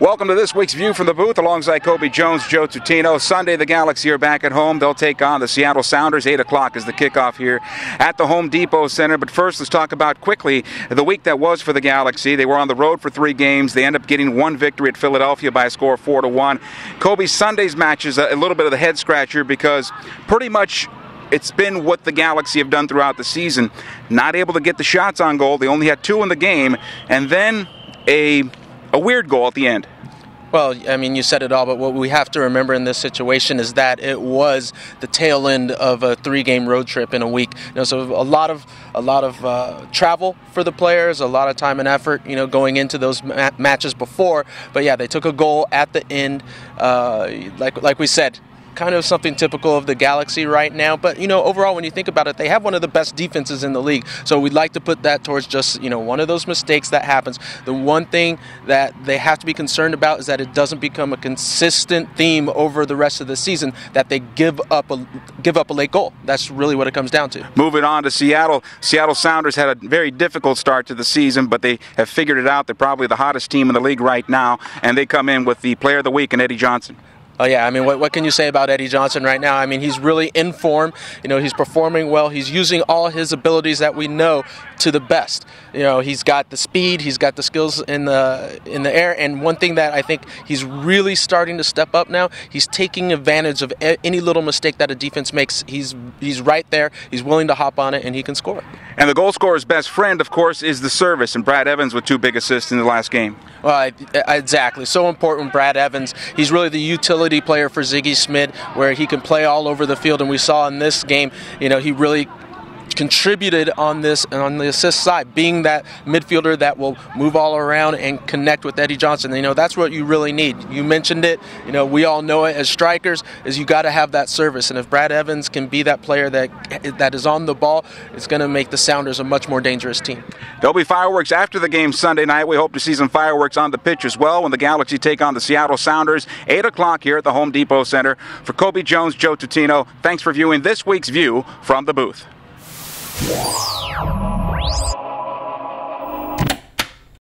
Welcome to this week's View from the Booth alongside Kobe Jones, Joe Tutino. Sunday, the Galaxy are back at home. They'll take on the Seattle Sounders. 8 o'clock is the kickoff here at the Home Depot Center. But first, let's talk about quickly the week that was for the Galaxy. They were on the road for 3 games. They end up getting one victory at Philadelphia by a score of 4-1. Kobe, Sunday's match is a little bit of the head scratcher because pretty much it's been what the Galaxy have done throughout the season. Not able to get the shots on goal. They only had 2 in the game. And then a weird goal at the end. Well, I mean, you said it all, but what we have to remember in this situation is that it was the tail end of a 3-game road trip in a week. So a lot of travel for the players, a lot of time and effort, going into those matches before. But yeah, they took a goal at the end, like we said. Kind of something typical of the Galaxy right now. But, overall, when you think about it, they have one of the best defenses in the league. So we'd like to put that towards just, one of those mistakes that happens. The one thing that they have to be concerned about is that it doesn't become a consistent theme over the rest of the season, that they give up a late goal. That's really what it comes down to. Moving on to Seattle. Seattle Sounders had a very difficult start to the season, but they have figured it out. They're probably the hottest team in the league right now, and they come in with the player of the week in Eddie Johnson. Oh, yeah. I mean, what can you say about Eddie Johnson right now? I mean, he's really in form. He's performing well. He's using all his abilities that we know to the best. He's got the speed. He's got the skills in the air. And one thing that I think he's really starting to step up now, he's taking advantage of any little mistake that a defense makes. He's right there. He's willing to hop on it, and he can score. And the goal scorer's best friend, of course, is the service. And Brad Evans with 2 big assists in the last game. Well, exactly. So important, Brad Evans. He's really the utility player for Ziggy Smith, where he can play all over the field. And we saw in this game, he really contributed on the assist side, being that midfielder that will move all around and connect with Eddie Johnson. That's what you really need. You mentioned it. We all know it as strikers, is you got to have that service. And if Brad Evans can be that player that is on the ball, it's going to make the Sounders a much more dangerous team. There'll be fireworks after the game Sunday night. We hope to see some fireworks on the pitch as well when the Galaxy take on the Seattle Sounders. 8 o'clock here at the Home Depot Center. For Kobe Jones, Joe Tutino, thanks for viewing this week's View from the Booth.